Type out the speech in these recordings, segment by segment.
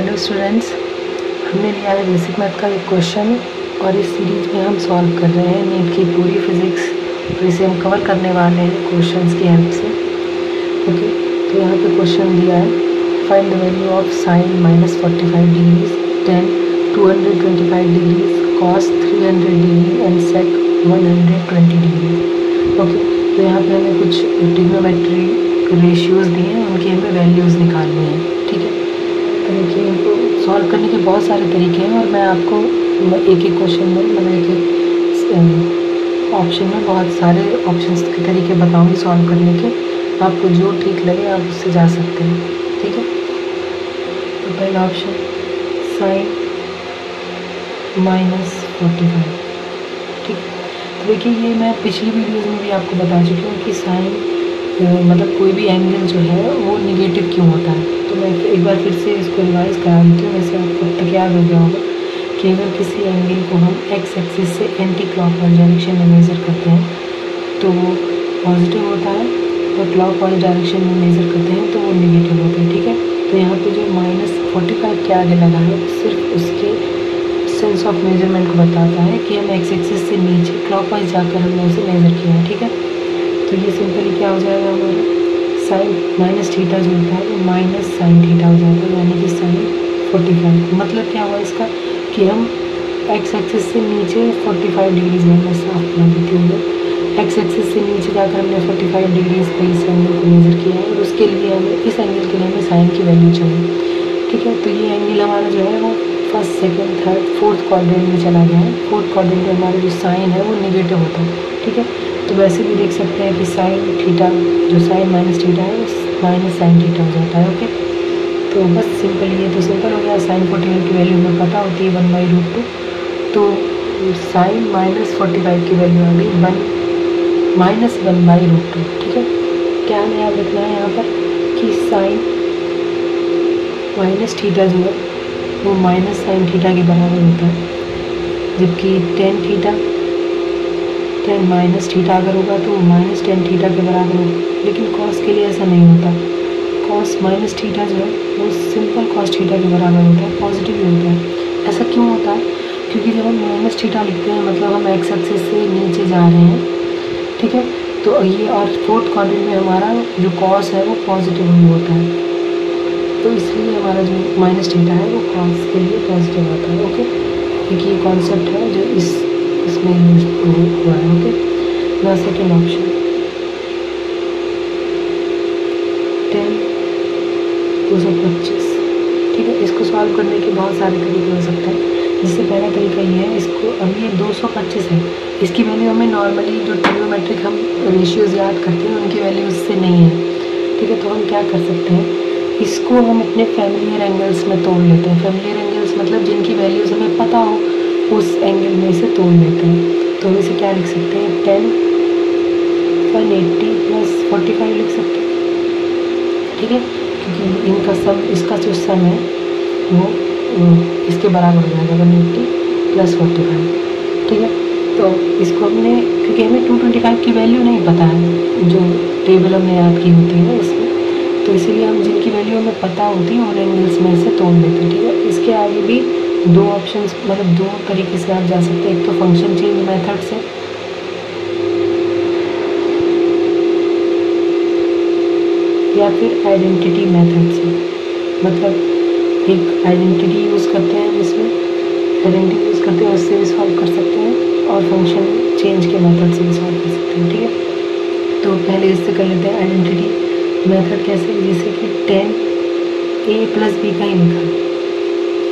Hello students, हमने लिया है बेसिक मैथ का एक क्वेश्चन और इस सीरीज में हम सॉल्व कर रहे हैं नीट की पूरी फिजिक्स और इसे हम कवर करने वाले हैं क्वेश्चंस की हेल्प से। ओके, तो यहाँ पे क्वेश्चन दिया है, find the value of sine -45 degrees, tan 225 degrees, cos 300 degree and sec 120 degree. Okay, तो यहाँ पे हमें कुछ ट्रिग्नोमेट्री रेशियोज़ दिए हैं, उनकी हमें वैल्यूज़ निकालनी है। ठीक है, तो देखिए इनको सॉल्व करने के बहुत सारे तरीके हैं और मैं आपको एक एक क्वेश्चन में मतलब एक ऑप्शन में बहुत सारे ऑप्शंस के तरीके बताऊंगी सॉल्व करने के। आपको जो ठीक लगे आप उससे जा सकते हैं। ठीक है, तो पहला ऑप्शन साइन -45। ठीक है, तो देखिए ये मैं पिछली वीडियोज़ में भी आपको बता चुकी हूँ कि साइन मतलब कोई भी एंगल जो है वो निगेटिव क्यों होता है। तो मैं एक बार फिर से इसको रिवाइज करा देती हूँ। वैसे आपको अब तक याद हो गया होगा कि अगर किसी एंगल को हम एक्स एक्सिस से एंटी क्लॉकवाइज डायरेक्शन में मेज़र करते हैं तो वो पॉजिटिव होता है, और क्लॉकवाइज डायरेक्शन में मेज़र करते हैं तो वो निगेटिव होता है। ठीक है, तो यहाँ पे जो -45 के आगे लगा है सिर्फ उसके सेंस ऑफ मेजरमेंट को बताता है कि हम एक्स एक्सिस से नीचे क्लॉकवाइज जाकर हमने उसे मेज़र किया है। ठीक है, तो ये सिंपली क्या हो जाएगा, हमारा साइन माइनस थीटा जो होता है वो माइनस साइन थीटा हो जाएगा, यानी कि साइन 45। मतलब क्या हुआ इसका कि हम एक्स एक्सिस से नीचे 45 डिग्रीज में मैं साफ बना देती हूँ। एक्स एक्सिस से नीचे जाकर हमने 45 डिग्रीज पे इस एंगल को मेज़र किया है और उसके लिए हमें इस एंगल के लिए हमें साइन की वैल्यू चाहिए। ठीक है, तो ये एंगल हमारा जो है वो first, second, third, fourth quadrant में चला गया है। फोर्थ क्वाड्रेंट में हमारा जो साइन है वो निगेटिव होता है। ठीक है, तो वैसे भी देख सकते हैं कि साइन थीटा जो साइन माइनस थीटा है वो माइनस साइन थीटा हो जाता है। ओके, तो बस सिंपल, ये तो सिंपल हो गया। साइन 45 की वैल्यू हमें पता होती है 1/√2, तो साइन -45 की वैल्यू आ गई -1/√2। ठीक है, क्या हमें याद रखना है यहाँ पर कि साइन माइनस थीटा जो है वो माइनस साइन थीटा के बराबर होता है, जबकि टेन माइनस थीटा अगर होगा तो माइनस टेन थीटा के बराबर होगा। लेकिन कॉस के लिए ऐसा नहीं होता। कॉस माइनस थीटा जो है वो सिंपल कॉस थीटा के बराबर होता है, पॉजिटिव ही होता है। ऐसा क्यों होता है? क्योंकि जब हम माइनस थीटा लिखते हैं मतलब हम एक्स एक्सिस से नीचे जा रहे हैं। ठीक है, तो ये और फोर्थ क्वाड्रेंट में हमारा जो कॉस है वो पॉजिटिव ही होता है, तो इसलिए हमारा जो माइनस थीटा है वो कॉस के लिए पॉजिटिव होता है। ओके, देखिए ये कॉन्सेप्ट है जो इसमें यूज हुआ है। ओके, ना सेकेंड ऑप्शन 10 225। ठीक है, इसको सॉल्व करने के बहुत सारे तरीके हो सकते हैं। जिससे पहला तरीका ये है, इसको अभी ये 225 है, इसकी वैल्यू हमें नॉर्मली जो ट्रिग्नोमेट्रिक हम रेशियोज़ याद करते हैं उनकी वैल्यू इससे नहीं है। ठीक है, तो हम क्या कर सकते हैं, इसको हम अपने फैमिलियर एंगल्स में तोड़ लेते हैं। फैमिलियर एंगल्स मतलब जिनकी वैल्यूज़ हमें पता हो उस एंगल में से तोड़ लेते हैं। तो हम इसे क्या लिख सकते हैं, 10 180 + 45 लिख सकते हैं। ठीक है, क्योंकि इनका सम, इसका जो सम है वो इसके बराबर हो जाएगा 180 + 45। ठीक है, तो इसको हमने, क्योंकि हमें 225 की वैल्यू नहीं पता है जो टेबल हमने याद की होती है इसमें, तो इसीलिए हम जिनकी वैल्यू हमें पता होती है और एंगल्स में से तोड़ लेते हैं। ठीक है, इसके आगे भी दो ऑप्शंस मतलब दो तरीके से आप जा सकते हैं। एक तो फंक्शन चेंज मेथड से, या फिर आइडेंटिटी मेथड से। मतलब एक आइडेंटिटी यूज़ करते हैं, इसमें आइडेंटिटी यूज़ करते हैं, उससे भी सॉल्व कर सकते हैं, और फंक्शन चेंज के मेथड से भी सॉल्व कर सकते हैं। ठीक है, तो पहले इससे कर लेते हैं आइडेंटिटी मेथड। कैसे? जैसे कि 10a + b का ही लिखा है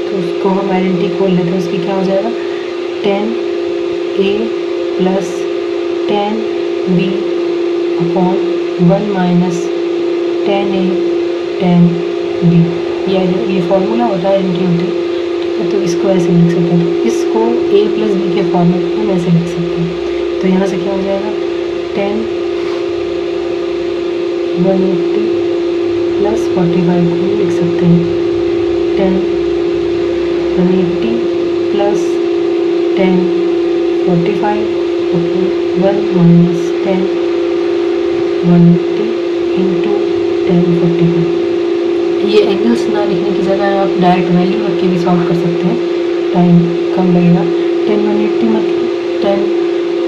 तो उसको हम आइडेंटिटी खोल लेते हैं। उसकी क्या हो जाएगा, 10a + 10b upon 1 - 10a 10b। ये फॉर्मूला होता है, आइडेंटिटी होती है। ठीक है, तो इसको ऐसे लिख सकते हैं। तो इसको a + b के फॉर्मेट में हम ऐसे लिख सकते हैं। तो यहाँ से क्या हो जाएगा, 10 180 + 45 को लिख सकते हैं 10 180 + 10 45 अपॉन 1 - 10 180 × 10 45। ये एंगल्स ना लिखने की जगह आप डायरेक्ट वैल्यू रख के भी सॉल्व कर सकते हैं, टाइम कम लगेगा। 10 180 मतलब 10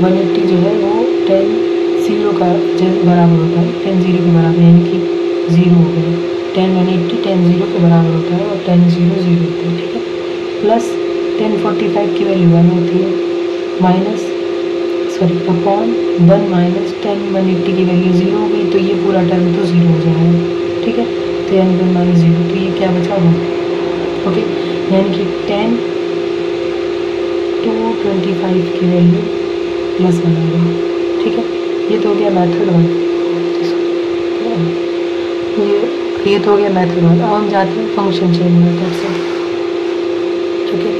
180 जो है वो 10 0 का बराबर होता है, 10 0 के बराबर, यानी कि 0 हो गया। 10 180 10 0 के बराबर होता है और 10 0 0 होता है, ठीक है। प्लस 10 45 की वैल्यू 1 होती है, माइनस अपॉन 1 माइनस 10 180 की वैल्यू 0 हो गई, तो ये पूरा टर्म तो 0 हो जाएगा, ठीक है। तो यानी 1 माइनस 0, तो ये क्या बचा हुआ, ओके। यानी कि 10 to 25 की वैल्यू प्लस 1 आ गई, ठीक है। ये तो हो गया मेथड 1, ये तो हो गया मेथड 1। अब हम जाते हैं फंक्शन चेंज मेथड से, ठीक है।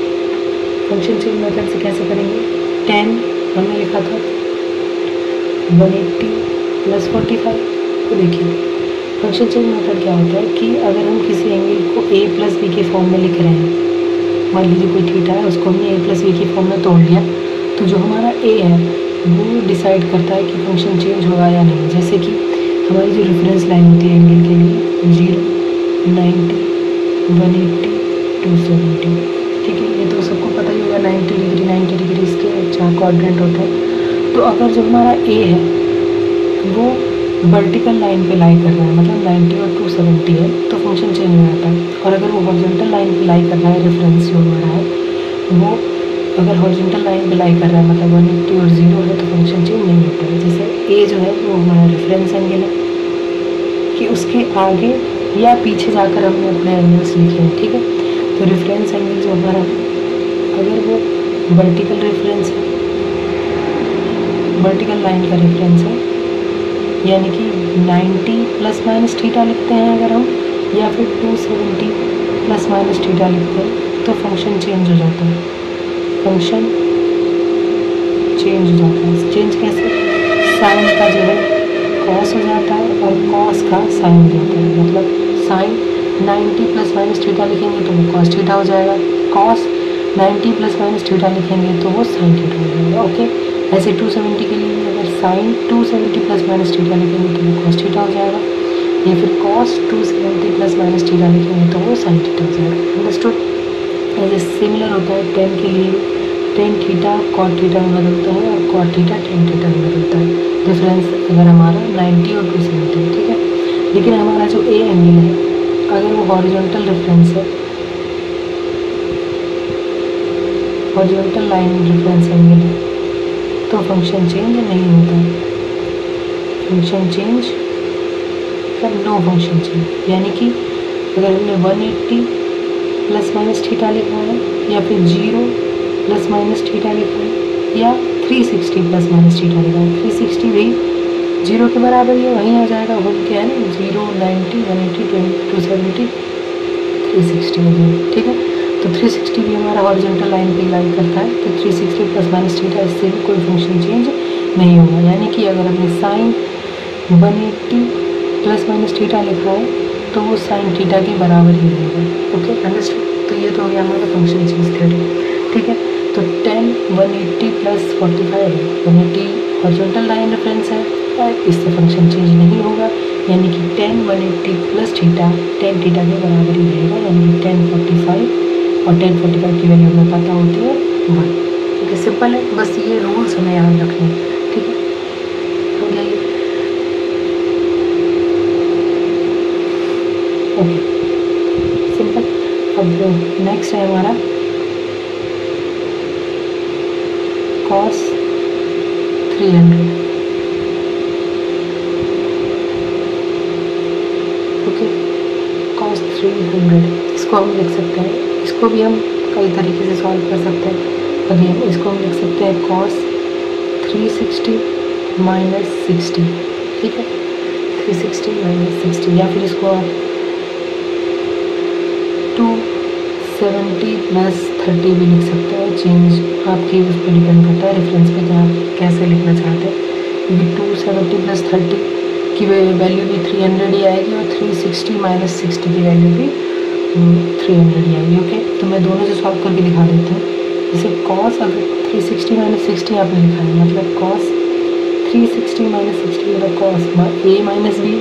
फंक्शन चेंज मेथड से कैसे करेंगे, 10 हमने लिखा था 180 प्लस 45, तो देखिए फंक्शन चेंज मेथड क्या होता है कि अगर हम किसी एंगल को a प्लस बी के फॉर्म में लिख रहे हैं, मान लीजिए कोई थीटा है, उसको हमने a प्लस बी के फॉर्म में तोड़ लिया, तो जो हमारा a है वो डिसाइड करता है कि फंक्शन चेंज होगा या नहीं। जैसे कि हमारी जो रेफरेंस लाइन होती है एंगल के लिए 0 90 180 270, ठीक है। ये तो सबको पता ही होगा, 90 डिग्री 90 डिग्री इसके 4 क्वाड्रेंट होते हैं। तो अगर जो हमारा a है वो वर्टिकल लाइन पे लाई कर रहा है, मतलब 90 और 270 है, तो फंक्शन चेंज हो जाता है। और अगर वो हॉरिजॉन्टल लाइन पे लाई कर रहा है, रेफरेंस जो हमारा है वो अगर हॉरिजॉन्टल लाइन पे लाई कर रहा है, मतलब 180 और 0 है, तो फंक्शन चेंज नहीं होता है। जैसे a जो है वो हमारा रेफरेंस एंगल है कि उसके आगे या पीछे जाकर हमने अपने एंगल्स लिखे हैं, ठीक है। तो रेफरेंस एंगल जो हमारा, अगर वो वर्टिकल रेफरेंस है, वर्टिकल लाइन का रेफरेंस है, यानी कि 90 प्लस माइनस थीटा लिखते हैं अगर हम, या फिर 270 प्लस माइनस थीटा लिखते हैं, तो फंक्शन चेंज हो जाता है। फंक्शन चेंज हो जाता है। चेंज कैसे, साइन का जो है कॉस हो जाता है और कॉस का साइन हो जाता है। मतलब साइन 90 प्लस माइनस थीटा लिखेंगे तो वो कॉस थीटा हो जाएगा, कॉस 90 प्लस माइनस थीटा लिखेंगे तो वो साइन थीटा हो जाएगा, ओके। ऐसे 270 के लिए भी अगर साइन 270 प्लस माइनस थीटा लिखेंगे तो वो कॉस थीटा हो जाएगा, या फिर कॉस 270 प्लस माइनस थीटा लिखेंगे तो वो साइन थीटा हो जाएगा, अंडरस्टूड। ऐसे सिमिलर होता है 10 के लिए, 10 थीटा कॉट थीटा में बदलता है और कॉट थीटा 10 थीटा में बदलता है। डिफरेंस अगर हमारा 90 और 270 है, ठीक है। लेकिन हमारा जो ए एंगल है, अगर वो हॉरिजॉन्टल रेफरेंस है, हॉरिजॉन्टल लाइन रेफरेंस एंगल है, तो फंक्शन चेंज नहीं होता है। फंक्शन चेंज मतलब नो फंक्शन चेंज, यानी कि अगर हमने 180 प्लस माइनस थीटा लिखा है, या फिर 0 प्लस माइनस थीटा लिखा है, या 360 प्लस माइनस थीटा लिखा है, 360 भी 0 के बराबर ही वहीं आ जाएगा, वो क्या है ना 0 90 180 270 360 हो गया, ठीक है। तो 360 भी हमारा हॉरिजॉन्टल लाइन पे लाई करता है, तो 360 प्लस माइनस थीटा, इससे भी कोई फंक्शन चेंज नहीं होगा। यानी कि अगर हमने साइन 180 प्लस माइनस थीटा लिखा है तो वो साइन थीटा के बराबर ही रहेगा, ओके, अंडरस्टूड। तो ये तो हो गया हमारा फंक्शन चेंज थ्योरी, ठीक है। तो 10 180 प्लस 45 है, 180 हॉरिजॉन्टल लाइन रेफरेंस है, इससे फंक्शन चेंज नहीं होगा, यानी कि 10 180 प्लस थीटा 10 थीटा के बराबर ही रहेगा, यानी कि 10 45 और 10 45 की वैल्यू हमें पता होती है 1, ठीक है। सिंपल है, बस ये रूल्स हमें याद रखने हैं, ठीक है। हो गया ये, ओके, सिंपल। अब नेक्स्ट है हमारा cos 300, ओके, cos 300 इसको हम लिख सकते हैं, इसको भी हम कई तरीके से सॉल्व कर सकते हैं। अगेन इसको हम लिख सकते हैं cos 360 माइनस 60, ठीक है, 360 माइनस 60, या फिर इसको आप 270 प्लस 30 भी लिख सकते हैं। चेंज आपकी उस पर डिपेंड करता है, रेफरेंस पे जहाँ कैसे लिखना चाहते हैं, क्योंकि 270 प्लस 30 की वैल्यू भी 300 ही आएगी और 360 माइनस 60 की वैल्यू भी 300 ही आएगी, ओके। तो मैं दोनों से सॉल्व करके दिखा देती हूँ। जैसे cos अगर 360 माइनस 60 आपने लिखा है, मतलब cos 360 माइनस 60 मतलब cos a माइनस b,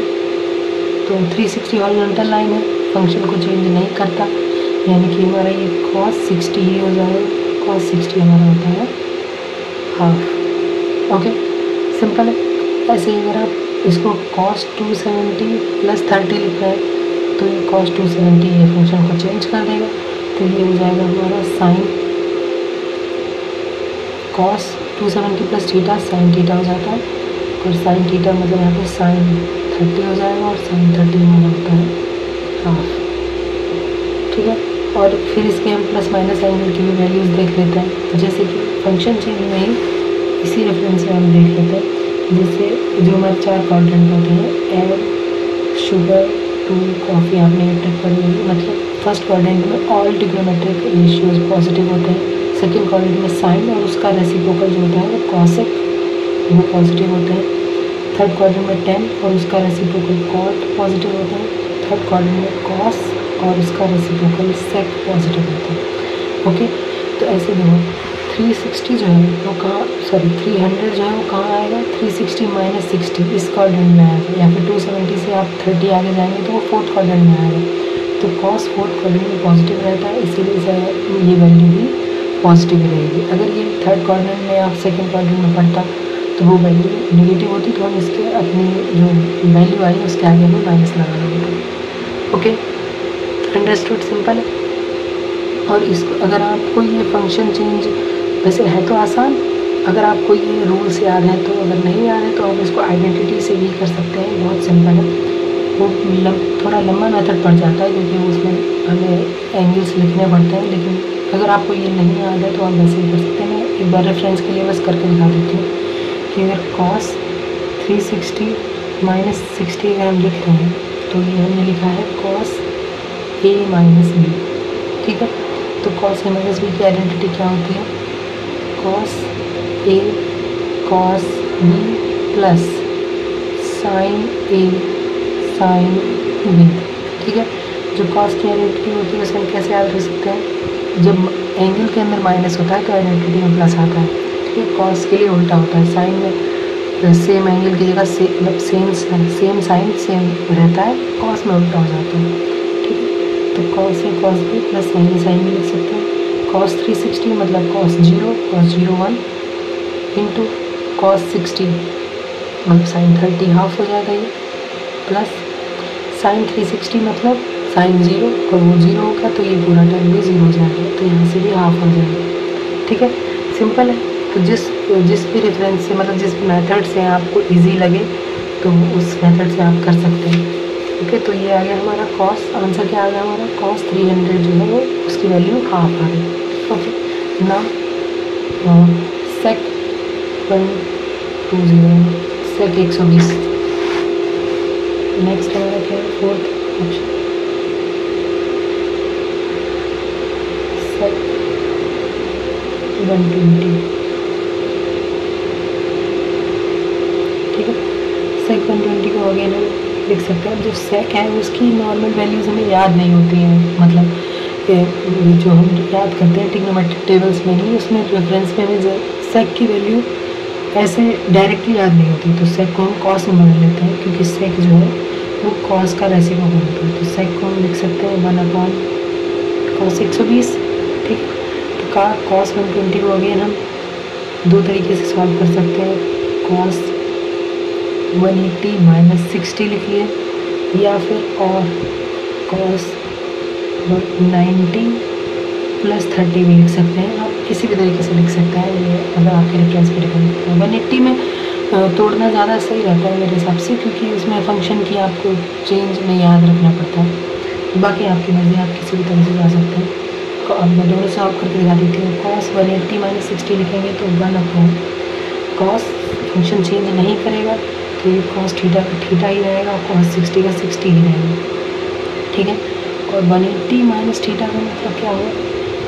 तो 360 हॉरिजॉन्टल लाइन है फंक्शन को चेंज नहीं करता, यानी कि हमारा ये cos 60 ही हो जाएगा। cos 60 हमारा होता है हाफ। ओके, सिंपल है। ऐसे ही अगर आप इसको cos 270 + 30 लिख रहे हैं तो ये cos 270 ये फंक्शन को चेंज कर देगा, तो ये हो जाएगा हमारा sin cos 270 + theta sin theta हो जाता है, और sin थीटा मतलब यहाँ पे sin 30 हो जाएगा, और sin 30 हमारा होता है हाफ। ठीक है, और फिर इसके हम प्लस माइनस एंगल की भी वैल्यूज़ देख लेते हैं। तो जैसे कि फंक्शन चेंज में ही इसी रेफरेंस से हम देख लेते हैं। जैसे जो हमारे 4 क्वाड्रेंट होते हैं, एग, शुगर, 2, कॉफ़ी, आपने ये ट्रिक पढ़ी होगी। मतलब फर्स्ट क्वाड्रेंट में ऑल ट्रिग्नोमेट्रिक रेशियोज पॉजिटिव होते हैं, सेकेंड क्वाड्रेंट में साइन और उसका रेसिप्रोकल जो होता है वो कॉसेक, वो पॉजिटिव होते हैं। थर्ड क्वाड्रेंट में टेन और उसका रेसिप्रोकल कॉट पॉजिटिव होता है। थर्ड क्वाड्रेंट में कॉस और उसका रेसिप्रोकल सेक पॉजिटिव होता है। ओके, तो ऐसे देखो 360 जो है वो कहाँ, सॉरी 300 जो है वो कहाँ आएगा, 360 - 60 इस क्वाड्रेंट में आएगा, या फिर 270 से आप 30 आगे जाएंगे तो वो फोर्थ क्वाड्रेंट में आएगा। तो कॉस फोर्थ क्वाड्रेंट में पॉजिटिव रहता है, इसीलिए ये वैल्यू भी पॉजिटिव ही रहेगी। अगर ये थर्ड क्वाड्रेंट में या सेकेंड क्वाड्रेंट में पड़ता तो वो वैल्यू नेगेटिव होती, तो हम इसके अपनी जो वैल्यू आई उसके आगे हमें माइनस लगा देंगे। ओके, अंडरस्टूड, सिंपल है। और इसको अगर आपको ये फंक्शन चेंज वैसे है तो आसान, अगर आपको ये रूल्स याद है तो, अगर नहीं याद है तो आप इसको आइडेंटिटी से भी कर सकते हैं, बहुत सिंपल है। वो थोड़ा लंबा मेथड पड़ जाता है क्योंकि उसमें हमें एंगल्स लिखने पड़ते हैं, लेकिन अगर आपको ये नहीं याद है तो आप वैसे ही कर सकते हैं। मैं एक बार रेफरेंस के लिए बस करके दिखा देती हूँ कि अगर cos 360 - 60 अगर हम लिख रहे हैं तो ये हमने लिखा है cos A - B। ठीक है, तो cos A - B की आइडेंटिटी क्या होती है, cos A cos B plus sin A sin B। ठीक है, जो cos की आइडेंटिटी होती है उसे हम कैसे याद रख सकते हैं, जब एंगल के अंदर माइनस होता है तो आइडेंटिटी में प्लस आता है। ठीक है, cos के लिए उल्टा होता है, साइन में सेम एंगल की जगह मतलब सेम साइन सेम रहता है, cos में उल्टा हो जाता है। ठीक है, तो cos A cos B plus sin A sin B लिख सकते हैं। cos 360 मतलब cos 0 1 इंटू cos 60 मतलब sin 30 हाफ हो जाएगा ये, प्लस sin 360 मतलब sin 0 और वो 0 होगा तो ये पूरा टर्म भी 0 हो जाएगा, तो यहाँ से भी हाफ हो जाएगा। ठीक है, सिंपल है। तो जिस भी रेफरेंस से मतलब जिस मेथड से आपको इजी लगे तो उस मेथड से आप कर सकते हैं। ओके, तो ये आ गया हमारा cos, आंसर क्या आ गया हमारा, cos 300 जो है वो उसकी वैल्यू हाफ आ गई। Okay, now sec 120 sec 120। Next हमारा क्या है, फोर्थ ऑप्शन sec 120। ठीक है, sec 120 को अगेन हम लिख सकते हैं। जो sec है उसकी नॉर्मल वैल्यूज़ हमें याद नहीं होती हैं, मतलब जो हम याद करते हैं ट्रिग्नोमेट्रिक टेबल्स में नहीं, उसमें रेफरेंस में हमें sec की वैल्यू ऐसे डायरेक्टली याद नहीं होती, तो sec को हम cos में बदल लेते हैं क्योंकि sec जो है वो cos का रेसिप्रोकल होता है। तो sec को हम लिख सकते हैं 1/cos 120। ठीक है, तो cos 120 को अगेन हम दो तरीके से सॉल्व कर सकते हैं, cos 180 - 60 लिखिए, या फिर और cos 90 + 30 भी लिख सकते हैं। आप किसी भी तरीके से लिख सकते हैं, ये अगर आपके रेफरेंस पे डिपेंड करता है। 180 में तोड़ना ज़्यादा सही रहता है मेरे हिसाब से, क्योंकि उसमें फंक्शन की आपको चेंज में याद रखना पड़ता है। बाकी आपकी मर्ज़ी, आप किसी भी तरह से जा सकते हैं। अब मैं दोनों सॉल्व करके दिखा देती हूँ। cos 180 - 60 लिखेंगे तो 1/cos, फंक्शन चेंज नहीं करेगा तो ये cos थीटा का थीटा ही रहेगा, cos 60 का 60 ही रहेगा। ठीक है, और 180 - थीटा का मतलब क्या हुआ,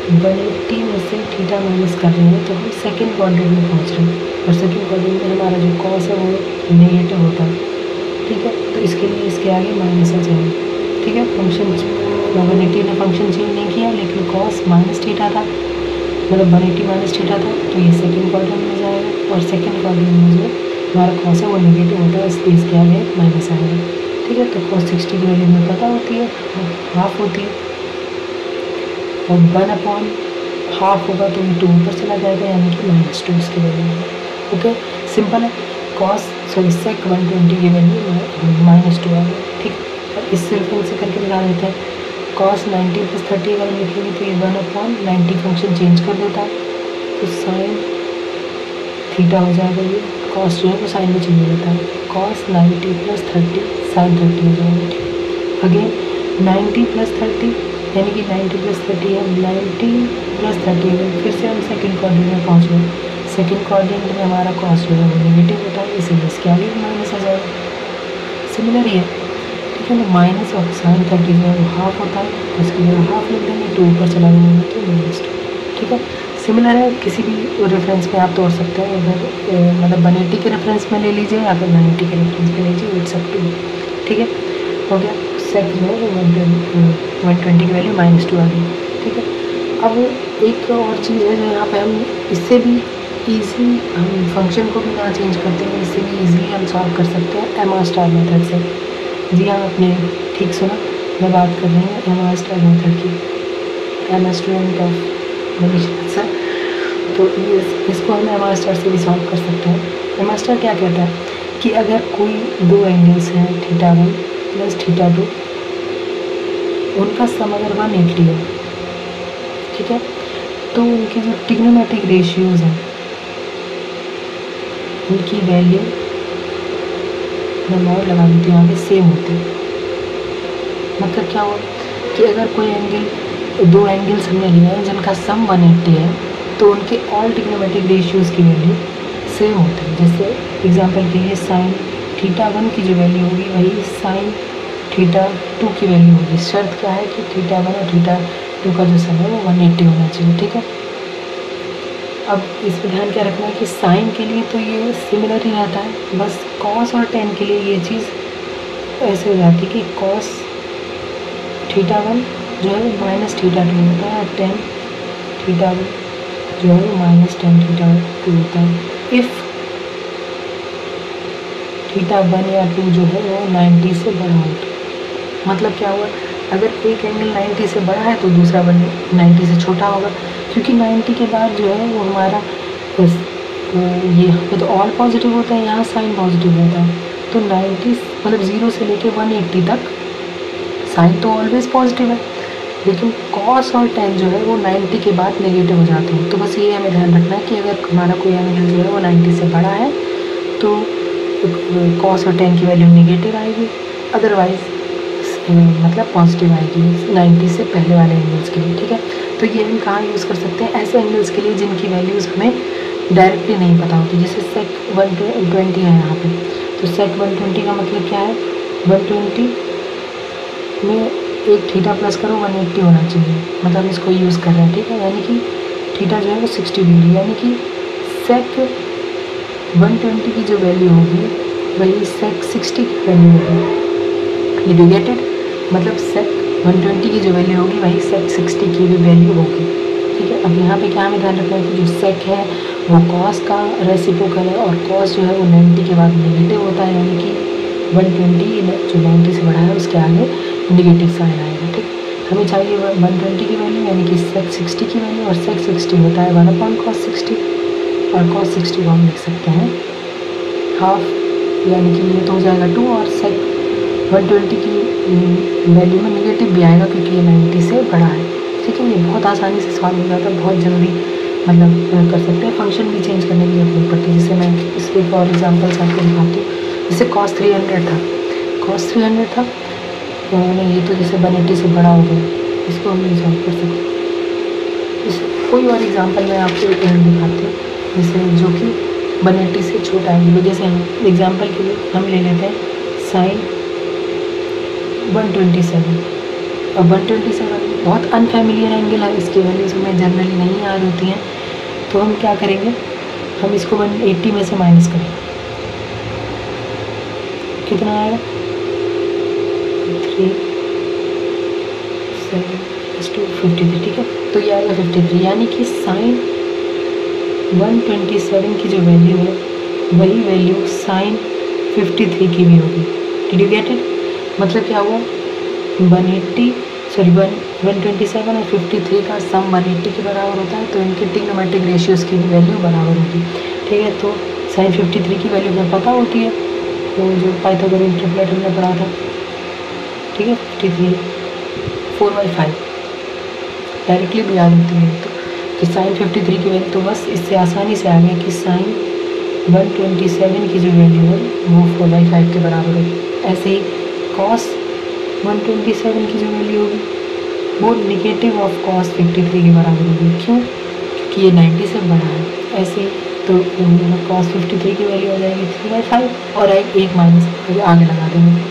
180 में से थीटा माइनस कर रहे हैं तो हम सेकेंड क्वाड्रेंट में पहुँच रहे हैं, और सेकेंड क्वाड्रेंट में हमारा जो cos है वो नेगेटिव होता है। ठीक है, तो इसके लिए इसके आगे माइनस आ जाएगा। ठीक है, फंक्शन 180 ने फंक्शन चेंज नहीं किया, लेकिन cos - थीटा था, मतलब 180 - थीटा था, तो ये सेकेंड क्वाड्रेंट में जाएगा, और सेकेंड क्वाड्रेंट में जो हमारा cos है वो नेगेटिव होता है, इसलिए इसके आगे माइनस आएगा। ठीक है। ठीक है। तो cos 60 की वैल्यू हमें पता होती है, हाफ होती है, और 1/हाफ होगा तो ये 2 ऊपर चला जाएगा, यानी कि -2 इसकी वैल्यू होगी। ओके, सिंपल है। sec 120 की वैल्यू -2 आ गई, ठीक। अब इससे रेफरेंस से करके दिखा देते हैं। cos 90 + 30 अगर हम लिखेंगे तो ये 1/90 फंक्शन चेंज कर देता है, तो sin थीटा हो जाएगा। ये cos जो है वो साइन में चेंज हो जाता है, cos 90 + 30 sin 30 हो जाएगा, ठीक। अगेन 90 + 30 यानी कि 90 + 30 है, 90 + 30 फिर से हम सेकंड क्वाड्रेंट में पहुँच गए। सेकंड क्वाड्रेंट में हमारा cos जो है वो नेगेटिव होता है, इसलिए इसके आगे भी माइनस आ जाएगा। सिमिलर ही है, ठीक है ना। माइनस और sin 30 जो है वो हाफ होता है, तो इसकी जगह हाफ लिख देंगे, 2 ऊपर चला जाएगा तो -2, ठीक है। सिमिलर है, किसी भी रेफरेंस में आप तोड़ सकते हैं, इधर मतलब 180 के रेफरेंस में ले लीजिए या फिर 90 के रेफरेंस में लीजिए, इट्स अप टू, ठीक है। हो गया, सेक जो है वो 120 की वैल्यू -2 आ गई, ठीक है। अब एक और चीज़ है जो यहाँ पे हम इससे भी ईजी हम फंक्शन को भी ना चेंज करते हैं, इससे भी ईजिली हम सॉल्व कर सकते हैं एम आर स्टार मेथड से। जी हाँ, आपने ठीक सुना, मैं बात कर रही हूँ एम आर स्टार मेथड की। I am student of Manish sir, तो इसको हम एम आर स्टार से भी सॉल्व कर सकते हैं। एम आर स्टार क्या कहता है कि अगर कोई दो एंगल्स हैं θ1 + θ2, उनका सम अगर 180 है, ठीक है, तो उनके जो ट्रिग्नोमेट्रिक रेशियोज़ हैं उनकी वैल्यू मैं मोड लगा देती हूँ यहाँ पे सेम होती है। मतलब क्या हुआ कि अगर कोई एंगल, दो एंगल्स हमने लिए हैं जिनका सम 180 है, तो उनके ऑल ट्रिग्नोमेट्रिक रेशियोज़ की वैल्यू सेम होती है। जैसे एग्जांपल के लिए sin θ1 की जो वैल्यू होगी वही sin θ2 की वैल्यू होगी। शर्त क्या है कि θ1 और θ2 का जो सम है वो 180 होना चाहिए, ठीक है। अब इसमें ध्यान क्या रखना है कि साइन के लिए तो ये सिमिलर ही रहता है, बस कॉस और टेन के लिए ये चीज़ ऐसे हो जाती है कि कॉस θ1 जो है वो -θ2 होता है, और टेन θ1 जो है वो -tan θ2 होता है। इफ़ θ1 या 2 जो है वो 90 से बड़ा हो। मतलब क्या हुआ, अगर एक एंगल 90 से बड़ा है तो दूसरा 90 से छोटा होगा, क्योंकि 90 के बाद जो है वो हमारा ये यहाँ पे तो ऑल पॉजिटिव होता है, यहाँ साइन पॉजिटिव होता है। तो 90 मतलब 0 से लेके 180 तक साइन तो ऑलवेज पॉजिटिव है, लेकिन कॉस और टेन जो है वो 90 के बाद नेगेटिव हो जाते हैं। तो बस ये हमें ध्यान रखना है कि अगर हमारा कोई एंगल जो है वो 90 से बड़ा है तो कॉस और टेन की वैल्यू नेगेटिव आएगी, अदरवाइज मतलब पॉजिटिव आएगी 90 से पहले वाले एंगल्स के लिए, ठीक है। तो ये हम कहाँ यूज़ कर सकते हैं, ऐसे एंगल्स के लिए जिनकी वैल्यूज़ हमें डायरेक्टली नहीं पता होती। जैसे सेक 120 है यहाँ पे, तो सेक 120 का मतलब क्या है, 120 में एक थीटा प्लस करो 180 होना चाहिए, मतलब हम इसको यूज़ कर रहे हैं, ठीक है। यानी कि थीटा जो है वो 60 डिग्री, यानी कि सेक 120 की जो वैल्यू होगी वही सेक 60 की वैल्यू होगी। यू गेट इट, मतलब सेक 120 की जो वैल्यू होगी वही सेक 60 की भी वैल्यू होगी, ठीक है। अब यहाँ पे क्या हमें ध्यान रखना है कि जो सेक है वो कॉस का रेसिप्रोकल है, और कॉस जो है वो 90 के बाद नेगेटिव होता है, यानी कि 120 जो 90 से बड़ा है उसके आगे नेगेटिव साइन आएगा, ठीक। हमें चाहिए 120 की वैल्यू, यानी कि सेक 60 की वैल्यू, और सेक 60 होता है 1/cos 60, और cos 60 को हम लिख सकते हैं हाफ, यानी कि ये तो हो जाएगा 2, और सेक 120 की वैल्यू में नेगेटिव भी आएगा क्योंकि ये 90 से बड़ा है, ठीक है। ये बहुत आसानी से सॉल्व हो जाता है, बहुत जल्दी मतलब कर सकते हैं। फंक्शन भी चेंज करने की जरूरत पड़ती है। जैसे मैं इस एक और एग्जांपल्स आपको दिखाती हूँ। जैसे cos 300 था, cos 300 था, तो मैंने ये तो जैसे 180 से बड़ा हो गया, इसको हम नहीं सॉल्व कर सकते। इस कोई और एग्जांपल मैं आपको दिखाती हूँ, जैसे जो कि 180 से छोटा है। जैसे हम एग्जांपल के लिए हम ले लेते हैं साइन 127, और 127 बहुत अनफेमिलियर एंगल है, इसकी वैल्यूज हमें जनरली नहीं याद होती हैं। तो हम क्या करेंगे, हम इसको 180 में से माइनस करेंगे, कितना आएगा 3 7 53, ठीक है। तो ये आएगा 53, यानी कि साइन 127 की जो वैल्यू है वही वैल्यू साइन 53 की भी होगी। Did you get it. मतलब क्या हुआ, 127 और 53 का सम 180 के बराबर होता है, तो इनके ट्रिग्नोमेट्रिक रेशियोज़ की भी वैल्यू बराबर होगी। ठीक है, तो साइन 53 की वैल्यू हमें पता होती है, तो जो पाइथागोरस ट्रिपलेट हमने पढ़ा था। ठीक है, 53 4/5 डायरेक्टली भी याद होती है। तो साइन 53 की वैल्यू, तो बस इससे आसानी से आ गया कि साइन 127 की जो वैल्यू है वो 4/5 के बराबर होगी। ऐसे ही कॉस 127 की जो वैल्यू होगी वो निगेटिव ऑफ कॉस 53 के बराबर होगी। क्यों? क्योंकि ये 90 से बड़ा है। ऐसे ही तो कॉस 53 की वैल्यू हो जाएगी 3/5 और एक माइनस आगे लगा देंगे।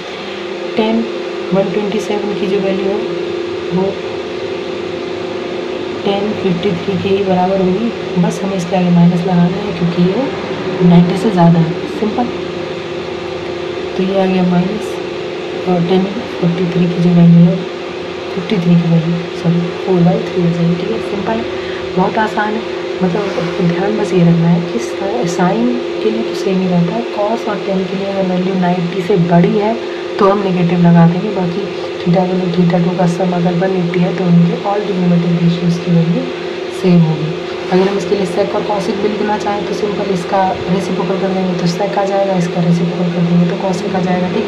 10 127 की जो वैल्यू है वो 10 53 के ही बराबर होगी। बस हमें इसके आगे माइनस लगाना है क्योंकि ये 90 से ज़्यादा है। सिंपल। तो ये आ गया माइनस, और 10 43 की जो वैल्यू है 53 की वैल्यू 4/3 हो जाएगी। ठीक है, सिंपल है, बहुत आसान है। मतलब ध्यान बस ये रखना है कि साइन के लिए तो सेम ही रहता है। कॉस और टेन के लिए अगर वैल्यू 90 से बड़ी है तो हम नेगेटिव लगा देंगे। बाकी थीटा 1 और थीटा 2 का सम अगर 180 है तो उनके ऑल ट्रिग्नोमेट्रिक रेशियोज़ की वैल्यू सेम होगी। अगर हम इसके लिए सेक और कॉसिक भी लिखना चाहें तो सिंपल इसका रेसिप्रोकल कर देंगे तो सेक आ जाएगा, इसका रेसिप्रोकल कर देंगे तो कॉसिक आ जाएगा। ठीक,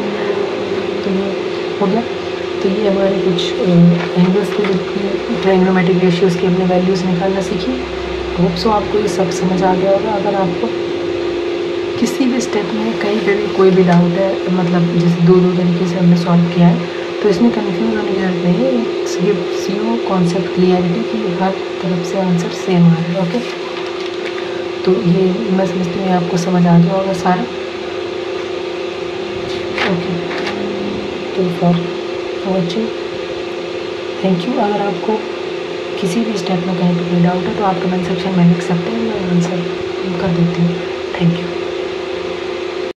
तो ये हो गया। तो ये हमारे कुछ एंगल्स के ट्रायंगोनोमेट्रिक रेशियोज़ की अपने वैल्यूज़ निकालना सीखी। होप सो आपको ये सब समझ आ गया होगा। अगर आपको किसी भी स्टेप में कहीं पे भी कोई भी डाउट है, मतलब जैसे दो तरीके से हमने सॉल्व किया है, तो इसमें कंफ्यूज होने की जरूरत नहीं है। It's gives you concept clarity कि हर तरफ से आंसर सेम आ रहा है। ओके, तो ये मैं समझती हूँ आपको समझ आ गया होगा सारा। ओके, तो फॉर वॉचिंग थैंक यू। अगर आपको किसी भी स्टेप में कहीं पर कोई डाउट है तो आप कमेंट सेक्शन में लिख सकते हैं, मैं आंसर कर देती हूँ। Thank you.